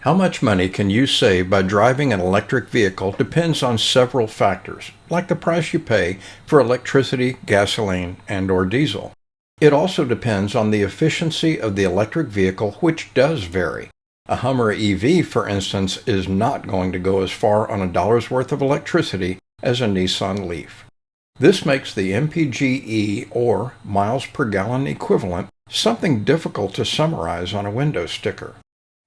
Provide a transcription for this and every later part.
How much money can you save by driving an electric vehicle depends on several factors, like the price you pay for electricity, gasoline, and/or diesel. It also depends on the efficiency of the electric vehicle, which does vary. A Hummer EV, for instance, is not going to go as far on a dollar's worth of electricity as a Nissan Leaf. This makes the MPGe, or miles per gallon equivalent, something difficult to summarize on a window sticker.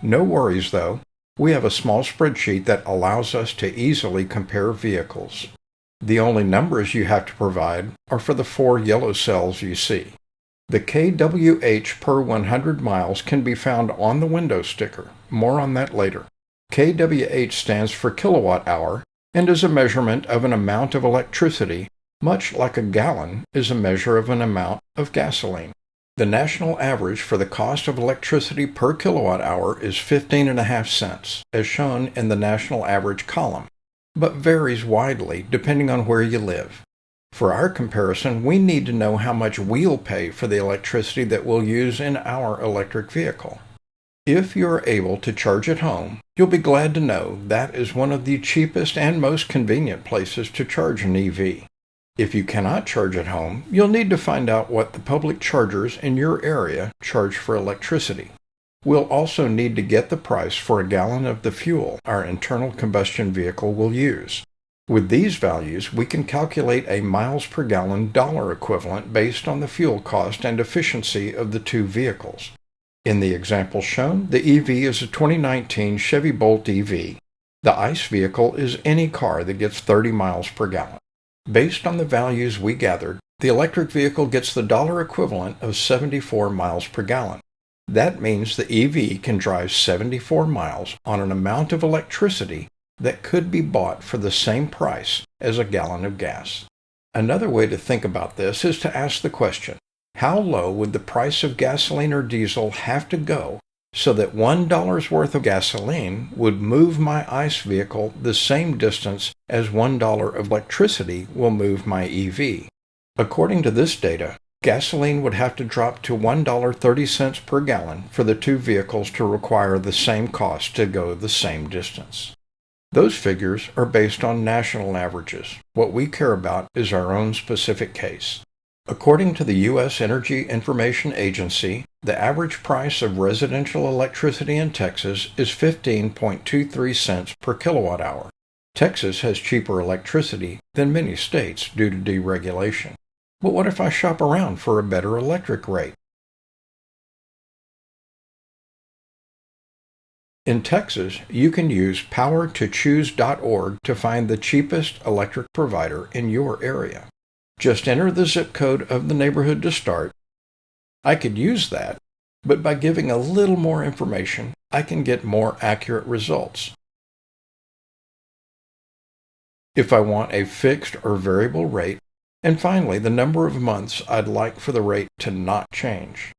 No worries though, we have a small spreadsheet that allows us to easily compare vehicles. The only numbers you have to provide are for the 4 yellow cells you see. The kWh per 100 miles can be found on the window sticker. More on that later. kWh stands for kilowatt hour and is a measurement of an amount of electricity, much like a gallon is a measure of an amount of gasoline. The national average for the cost of electricity per kilowatt hour is 15.5 cents, as shown in the national average column, but varies widely depending on where you live. For our comparison, we need to know how much we'll pay for the electricity that we'll use in our electric vehicle. If you're able to charge at home, you'll be glad to know that is one of the cheapest and most convenient places to charge an EV. If you cannot charge at home, you'll need to find out what the public chargers in your area charge for electricity. We'll also need to get the price for a gallon of the fuel our internal combustion vehicle will use. With these values, we can calculate a miles per gallon dollar equivalent based on the fuel cost and efficiency of the two vehicles. In the example shown, the EV is a 2019 Chevy Bolt EV. The ICE vehicle is any car that gets 30 miles per gallon. Based on the values we gathered, the electric vehicle gets the dollar equivalent of 74 miles per gallon. That means the EV can drive 74 miles on an amount of electricity that could be bought for the same price as a gallon of gas. Another way to think about this is to ask the question, how low would the price of gasoline or diesel have to go so that $1 worth of gasoline would move my ICE vehicle the same distance as $1 of electricity will move my EV? According to this data, gasoline would have to drop to $1.30 per gallon for the two vehicles to require the same cost to go the same distance. Those figures are based on national averages. What we care about is our own specific case. According to the U.S. Energy Information Agency, the average price of residential electricity in Texas is 15.23 cents per kilowatt hour. Texas has cheaper electricity than many states due to deregulation. But what if I shop around for a better electric rate? In Texas, you can use powertochoose.org to find the cheapest electric provider in your area. Just enter the zip code of the neighborhood to start. I could use that, but by giving a little more information, I can get more accurate results. If I want a fixed or variable rate, and finally the number of months I'd like for the rate to not change.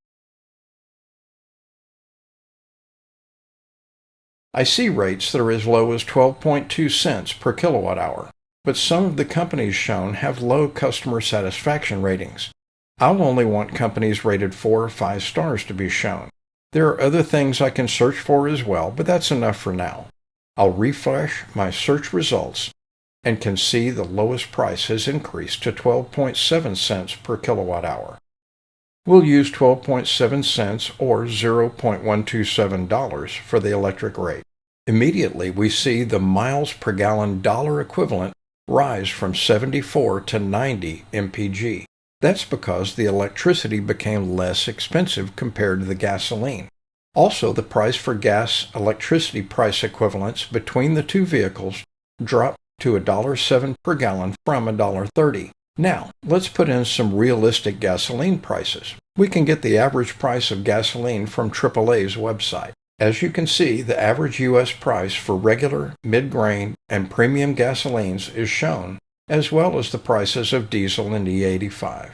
I see rates that are as low as 12.2 cents per kilowatt hour. But some of the companies shown have low customer satisfaction ratings. I'll only want companies rated 4 or 5 stars to be shown. There are other things I can search for as well, but that's enough for now. I'll refresh my search results and can see the lowest price has increased to 12.7 cents per kilowatt hour. We'll use 12.7 cents or $0.127 for the electric rate. Immediately we see the miles per gallon dollar equivalent rise from 74 to 90 MPG. That's because the electricity became less expensive compared to the gasoline. Also, the price for gas electricity price equivalents between the two vehicles dropped to $1.07 per gallon from $1.30. Now, let's put in some realistic gasoline prices. We can get the average price of gasoline from AAA's website. As you can see, the average U.S. price for regular, mid-grain, and premium gasolines is shown, as well as the prices of diesel and E85.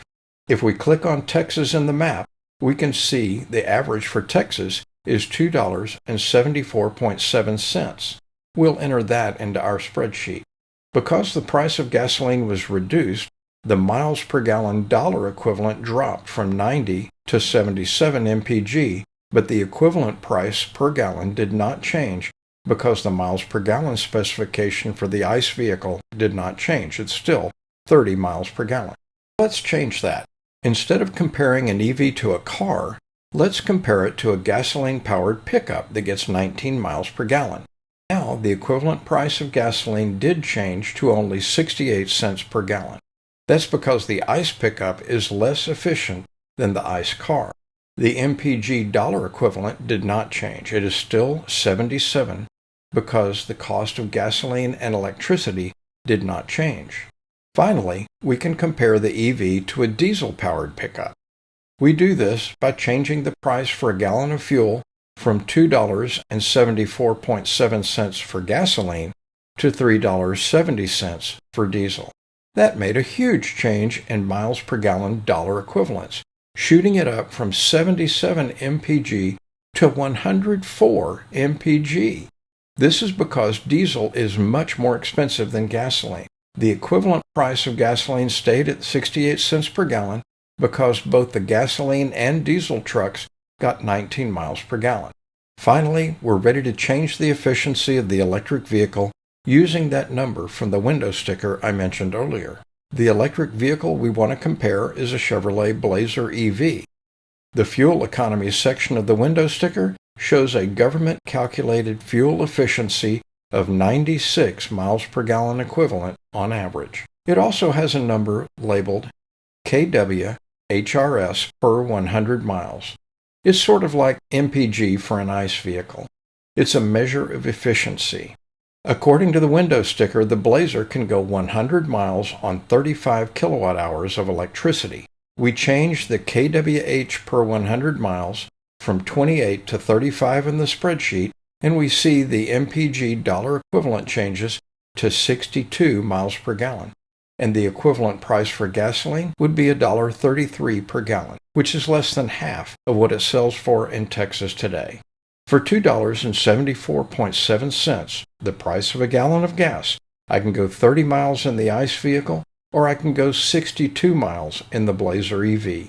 If we click on Texas in the map, we can see the average for Texas is $2.74.7. We'll enter that into our spreadsheet. Because the price of gasoline was reduced, the miles per gallon dollar equivalent dropped from 90 to 77 MPG, but the equivalent price per gallon did not change because the miles per gallon specification for the ICE vehicle did not change. It's still 30 miles per gallon. Let's change that. Instead of comparing an EV to a car, let's compare it to a gasoline-powered pickup that gets 19 miles per gallon. Now, the equivalent price of gasoline did change to only 68 cents per gallon. That's because the ICE pickup is less efficient than the ICE car. The MPG dollar equivalent did not change. It is still 77 because the cost of gasoline and electricity did not change. Finally, we can compare the EV to a diesel-powered pickup. We do this by changing the price for a gallon of fuel from $2.74.7 for gasoline to $3.70 for diesel. That made a huge change in miles per gallon dollar equivalents, shooting it up from 77 MPG to 104 MPG. This is because diesel is much more expensive than gasoline. The equivalent price of gasoline stayed at 68 cents per gallon because both the gasoline and diesel trucks got 19 miles per gallon. Finally, we're ready to change the efficiency of the electric vehicle using that number from the window sticker I mentioned earlier. The electric vehicle we want to compare is a Chevrolet Blazer EV. The fuel economy section of the window sticker shows a government-calculated fuel efficiency of 96 miles per gallon equivalent on average. It also has a number labeled kWHRS per 100 miles. It's sort of like MPG for an ICE vehicle. It's a measure of efficiency. According to the window sticker, the Blazer can go 100 miles on 35 kilowatt hours of electricity. We changed the kWh per 100 miles from 28 to 35 in the spreadsheet, and we see the MPG dollar equivalent changes to 62 miles per gallon. And the equivalent price for gasoline would be $1.33 per gallon, which is less than half of what it sells for in Texas today. For $2.74.7, the price of a gallon of gas, I can go 30 miles in the ICE vehicle, or I can go 62 miles in the Blazer EV.